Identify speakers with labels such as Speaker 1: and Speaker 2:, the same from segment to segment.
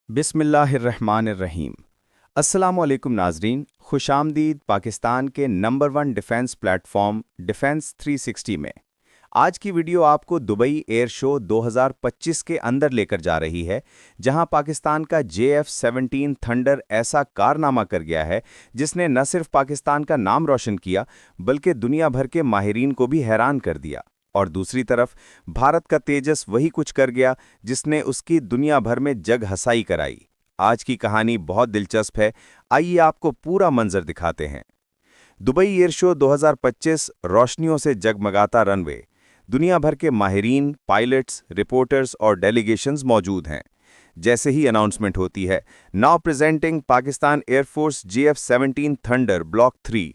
Speaker 1: बिस्मिल्लाहिर्रहमानिर्रहीम। अस्सलामुअलैकुम नाजरीन, खुशामदीद पाकिस्तान के नंबर 1 डिफेंस प्लेटफॉर्म डिफेंस 360 में। आज की वीडियो आपको दुबई एयर शो 2025 के अंदर लेकर जा रही है, जहां पाकिस्तान का JF-17 थंडर ऐसा कारनामा कर गया है जिसने न सिर्फ पाकिस्तान का नाम रोशन किया बल्कि दुनिया भर के माहिरीन को भी हैरान कर दिया। और दूसरी तरफ भारत का तेजस वही कुछ कर गया जिसने उसकी दुनिया भर में जग हंसाई कराई। आज की कहानी बहुत दिलचस्प है, आइए आपको पूरा मंजर दिखाते हैं। दुबई एयर शो 2025 रोशनियों से जगमगाता रनवे। दुनिया भर के माहिरीन, पायलट्स, रिपोर्टर्स और डेलीगेशंस मौजूद हैं। जैसे ही अनाउंसमेंट होती है, now presenting Pakistan air force JF-17 thunder block 3,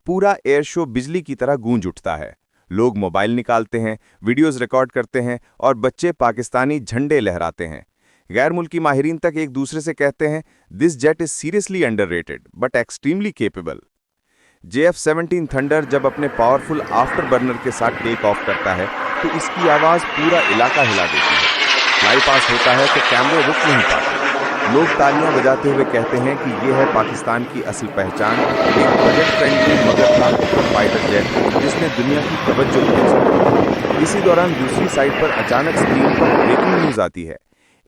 Speaker 1: पूरा एयर शो बिजली की तरह गूंज उठता है। लोग मोबाइल निकालते हैं, वीडियोस रिकॉर्ड करते हैं और बच्चे पाकिस्तानी झंडे लहराते हैं। गैर मुल्की माहिरीन तक एक दूसरे से कहते हैं, this jet is seriously underrated but extremely capable. JF-17 thunder जब अपने पावरफुल आफ्टर बर्नर के साथ टेक ऑफ करता है तो इसकी आवाज़ पूरा इलाका हिला देती है। फ्लाई पास होता है तो कैमरे रुक नहीं पाते। लोग तालियां बजाते हुए कहते हैं कि यह है पाकिस्तान की असल पहचान, एक बजट फ्रेंडली मगर ताकतवर फाइटर जेट जिसने दुनिया की तवज्जो खींची। इसी दौरान दूसरी साइड पर अचानक स्क्रीन पर ब्रेकिंग न्यूज आती है,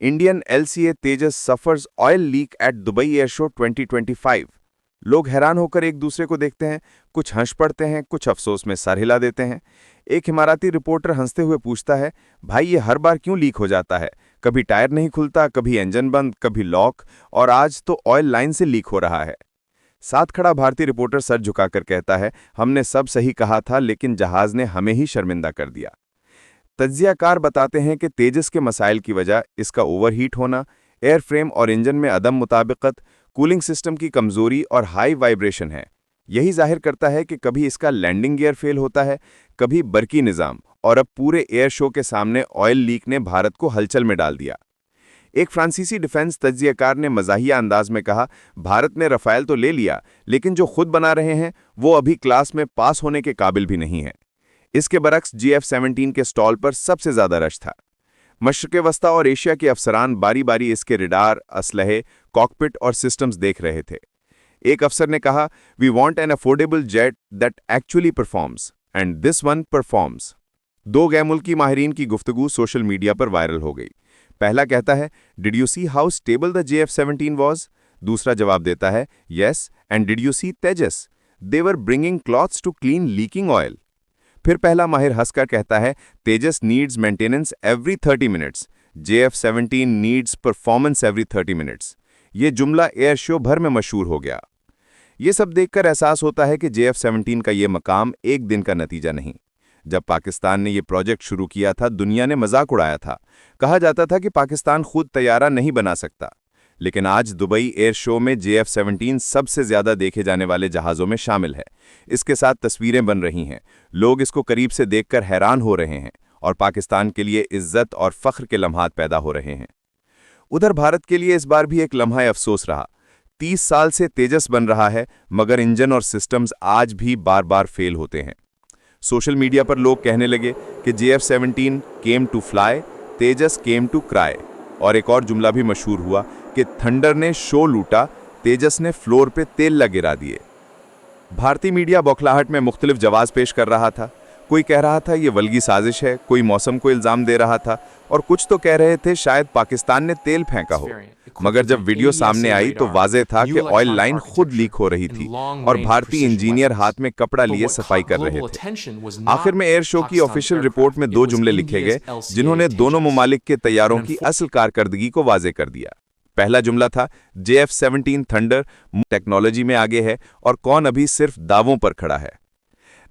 Speaker 1: Indian LCA Tejas suffers oil leak at Dubai air show 2025। लोग हैरान होकर एक दूसरे को देखते हैं, कुछ हंस पड़ते हैं, कुछ अफसोस में सर हिला देते हैं। एक इमाराती रिपोर्टर हंसते हुए पूछता है, भाई ये हर बार क्यों लीक हो जाता है? कभी टायर नहीं खुलता, कभी इंजन बंद, कभी लॉक, और आज तो ऑयल लाइन से लीक हो रहा है। साथ खड़ा भारतीय रिपोर्टर सर झुकाकर कहता है, हमने सब सही कहा था लेकिन जहाज ने हमें ही शर्मिंदा कर दिया। तज्जियाकार बताते हैं कि तेजस के मसाइल की वजह इसका ओवरहीट होना, एयरफ्रेम और इंजन में अदम मुताबिकत, कूलिंग सिस्टम की कमजोरी और हाई वाइब्रेशन है। यही जाहिर करता है कि कभी इसका लैंडिंग गियर फेल होता है, कभी बरकी निज़ाम, और अब पूरे एयर शो के सामने ऑयल लीक ने भारत को हलचल में डाल दिया। एक फ्रांसीसी डिफेंस तज्जियाकार ने मज़ाहिया अंदाज में कहा, भारत ने रफ़ाइल तो ले लिया लेकिन जो खुद बना रहे हैं वो अभी क्लास में पास होने के काबिल भी नहीं है। इसके बरक्स JF-17 के स्टॉल पर सबसे ज़्यादा रश था। मशरिक़ वस्ता और एशिया के अफसरान बारी बारी इसके रिडार, असलहे, कॉकपिट और सिस्टम्स देख रहे थे। एक अफसर ने कहा, we want an affordable jet that actually performs and this one performs. दो गैर मुल्की माहिरीन की गुफ्तगू सोशल मीडिया पर वायरल हो गई। पहला कहता है, did you see how stable the JF-17 was? दूसरा जवाब देता है, yes, and did you see Tejas? They were bringing clothes to clean leaking oil. फिर पहला माहिर हंसकर कहता है, Tejas needs maintenance every 30 minutes, JF-17 needs performance every 30 minutes. ये जुमला एयर शो भर में मशहूर हो गया। ये सब देखकर एहसास होता है कि JF-17 का ये मकाम एक दिन का नतीजा नहीं। जब पाकिस्तान ने ये प्रोजेक्ट शुरू किया था, दुनिया ने मजाक उड़ाया था। कहा जाता था कि पाकिस्तान खुद तैयारा नहीं बना सकता। लेकिन आज दुबई एयर शो में JF-17 सबसे ज्यादा देखे जाने वाले जहाज़ों में शामिल है। इसके साथ तस्वीरें बन रही हैं, लोग इसको करीब से देखकर हैरान हो रहे हैं और पाकिस्तान के लिए इज्जत और फख्र के लम्हात पैदा हो रहे हैं। उधर भारत के लिए इस बार भी एक लम्हा अफसोस रहा। 30 साल से तेजस बन रहा है मगर इंजन और सिस्टम्स आज भी बार बार फेल होते हैं। सोशल मीडिया पर लोग कहने लगे कि JF-17 came to fly, Tejas came to cry. और एक और जुमला भी मशहूर हुआ कि थंडर ने शो लूटा, तेजस ने फ्लोर पे तेल गिरा दिए। भारतीय मीडिया बौखलाहट में मुख्तलिफ जवाब पेश कर रहा था। कोई कह रहा था ये वल्गी साजिश है, कोई मौसम को इल्ज़ाम दे रहा था, और कुछ तो कह रहे थे शायद पाकिस्तान ने तेल फेंका हो। मगर जब वीडियो सामने आई तो वाज़ेह था कि ऑयल लाइन खुद लीक हो रही थी और भारतीय इंजीनियर हाथ में कपड़ा लिए सफाई कर रहे थे। आखिर में एयर शो की ऑफिशियल रिपोर्ट में 2 जुमले लिखे गए जिन्होंने दोनों ममालिक के तैयारों की असल कारकर्दगी को वाज़ेह कर दिया। पहला जुमला था, JF-17 थंडर टेक्नोलॉजी में आगे है और कौन अभी सिर्फ दावों पर खड़ा है।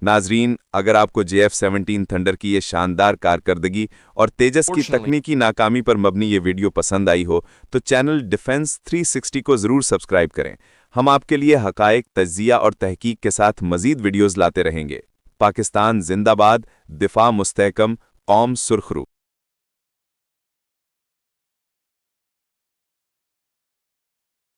Speaker 1: नाजरीन, अगर आपको JF-17 थंडर की ये शानदार कारकर्दगी और तेजस की तकनीकी नाकामी पर मबनी ये वीडियो पसंद आई हो तो चैनल डिफेंस 360 को ज़रूर सब्सक्राइब करें। हम आपके लिए हकायक, तज्जिया और तहकीक के साथ मज़ीद वीडियोज़ लाते रहेंगे। पाकिस्तान जिंदाबाद, दिफा मुस्तहकम, कौम सुरखरू।